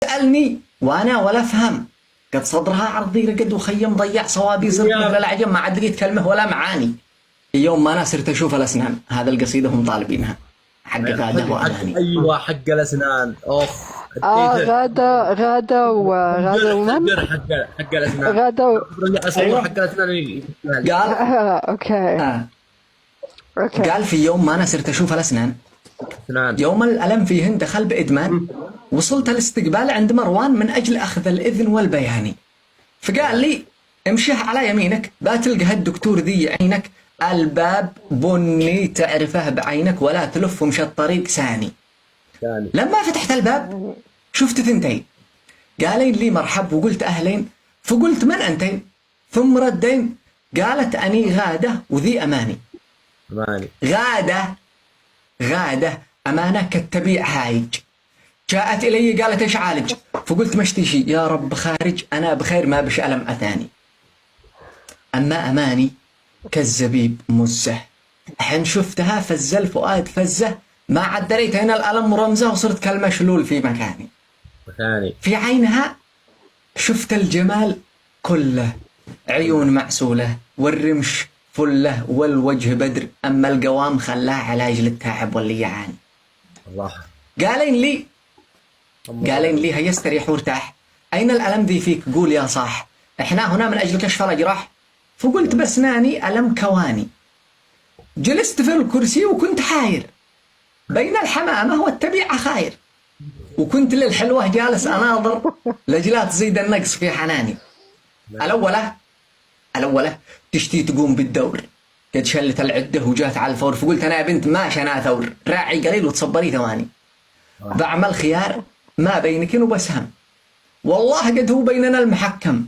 بتسألني وانا ولا افهم. قد صدرها عرضي رقد وخيم ضيع صوابي صرت مثل العجم ما عاد لقيت كلمه ولا معاني. يوم ما انا صرت اشوف الاسنان هذا القصيده هم طالبينها حق غاده واماني. ايوه حق الاسنان. اوف غادة ومن؟ حق الاسنان. غادة ايوه حق الاسنان. قال اوكي. قال في يوم ما انا صرت اشوف الاسنان، يوم الألم فيهن دخل بإدمان، وصلت الاستقبال عند مروان من أجل أخذ الإذن والبياني. فقال لي امشي على يمينك بتلقى هالدكتور ذي عينك، الباب بني تعرفه بعينك ولا تلف ومشى الطريق ثاني. لما فتحت الباب شفت ثنتين قالين لي مرحب وقلت أهلين، فقلت من أنتين؟ ثم ردين قالت أني غادة وذي أماني. غادة أمانة كالتبيع هايج. جاءت إلي قالت إيش عالج؟ فقلت مشتي يا رب خارج أنا بخير ما بش ألم أثاني. أما أماني كالزبيب مزه، حين شفتها فز الفؤاد فزه، ما عاد دريت هنا الألم رمزه وصرت كالمشلول في مكاني. في عينها شفت الجمال كله، عيون معسولة والرمش فله والوجه بدر، أما القوام خلاه علاج للتعب واللي يعاني. الله. قالين لي هيا استريح وارتاح، أين الألم ذي فيك؟ قول يا صاح، إحنا هنا من أجل كشف الأجراح. فقلت بسناني ألم كواني. جلست في الكرسي وكنت حاير بين الحمامة والتبيعة خاير، وكنت للحلوة جالس أناظر لجلا تزيد النقص في حناني. الأولى تشتي تقوم بالدور، قد شلت العدة وجات على الفور، فقلت أنا يا بنت ماشي أنا ثور، راعي قليل وتصبري ثواني. بعمل خيار ما بينك وبسهم، والله قد هو بيننا المحكم،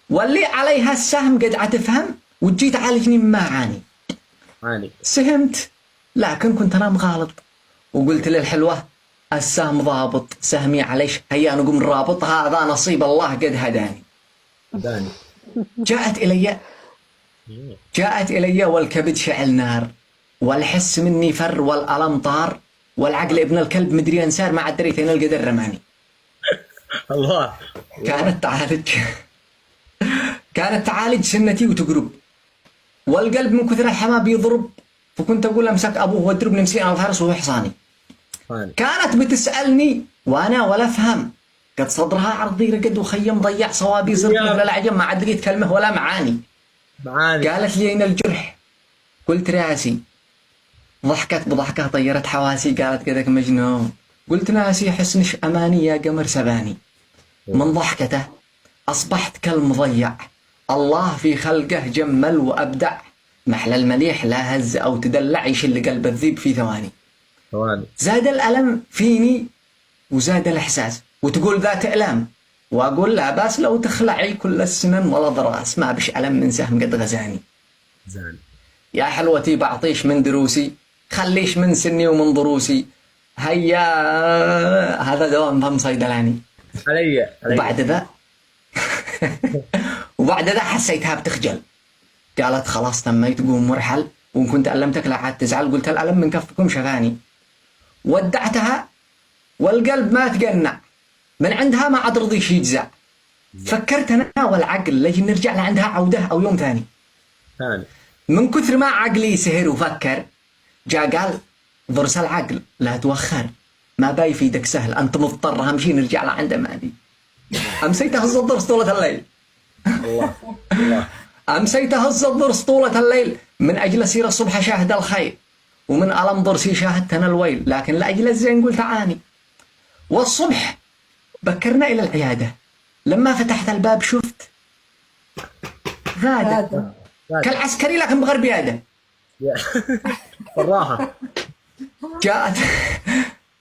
واللي عليها السهم قد عتفهم وتجي تعالجني مما عاني. سهمت لكن كنت أنا مغالط، وقلت للحلوة السهم ضابط سهمي عليش، هيا نقوم نرابط، هذا نصيب الله قد هداني. جاءت إلي والكبد شعل نار، والحس مني فر والألم طار، والعقل ابن الكلب مدري انسار، ما عاد دريت هنا القدر رماني. الله. كانت تعالج سنتي وتقرب، والقلب من كثر الحما بيضرب، فكنت أقول أمسك أبوه واضربني مسكين الفارس وهو حصاني. كانت بتسألني وأنا ولا أفهم، قد صدرها عرضي رقد وخيم ضيع صوابي صرت مثل العجم ما عاد لقيت كلمة ولا معاني. قالت لي أين الجرح؟ قلت راسي. ضحكت بضحكة طيرت حواسي، قالت قدك مجنون، قلت ناسي حسنش أماني يا قمر سباني. من ضحكته أصبحت كالمضيع، الله في خلقه جمل وأبدع، محلى المليح لا هز أو تدلع، يشل قلب الذيب في ثواني. زاد الألم فيني وزاد الإحساس، وتقول ذات إعلام، وأقول لا بس لو تخلعي كل السنن ولا ضراس، ما بش ألم من سهم قد غزاني. يا حلوتي بعطيش من دروسي، خليش من سني ومن ضروسي، هيا هذا دوام فم صيدلاني. علي. وبعد ذا حسيتها بتخجل، قالت خلاص تميت قوم مرحل، وإن كنت ألمتك لا عاد تزعل، قلت الألم من كفكم شفاني. ودعتها والقلب ما تقنع، من عندها ما عاد رضيش يجزع، فكرت أنا والعقل لجي نرجع لعندها عودة أو يوم ثاني. من كثر ما عقلي سهر وفكر، جاء قال ضرس العقل لا توخر، ما باي في يدك سهل، أنت مضطر همشي نرجع لعند أماني. أمسيت أهز الضرس طولة الليل. أمسيت أهز الضرس طولة الليل، من أجل أسير الصبح شاهد الخير، ومن ألم ضرسي شاهدتنا الويل، لكن لأجل الزين قلت عاني. والصبح بكرنا إلى العيادة، لما فتحت الباب شفت غادة كالعسكري لكن بغير بيادة. بالراحة.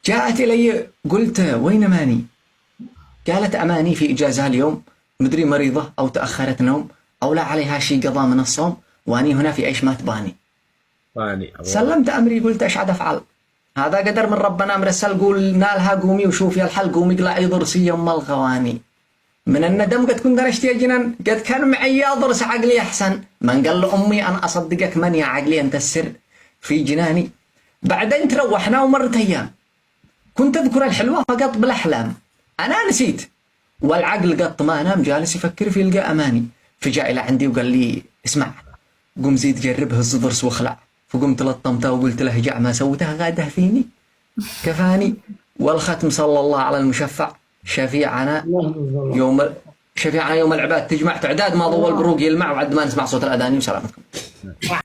جاءت إلي قلت وين أماني؟ قالت أماني في إجازة اليوم، مدري مريضة أو تأخرت نوم أو لا عليها شي قضاء من الصوم، وأني هنا في إيش ما تباني. سلمت أمري قلت إيش عاد أفعل، هذا قدر من ربنا مرسل، قولنا لها قومي وشوفي الحل، قومي اقلعي ضرسي يم الغواني. من الندم قد كنت نشتي جنان، قد كان معي ضرس عقلي أحسن، من قال لأمي أنا أصدقك من يا عقلي أنت السر في جناني. بعدين تروحنا ومرت أيام، كنت أذكر الحلوة فقط بالأحلام، أنا نسيت، والعقل قط ما نام، جالس يفكر في يلقى أماني. فجاء إلى عندي وقال لي اسمع، قم زيد جربه الزبرس واخلع. فقمت لطمته وقلت له جع ما سويته غاده فيني كفاني. والختم صلى الله على المشفع شفيعنا يوم العباد تجمع تعداد ما ضوى البروق يلمع وعد ما نسمع صوت الأذان. وسلامتكم.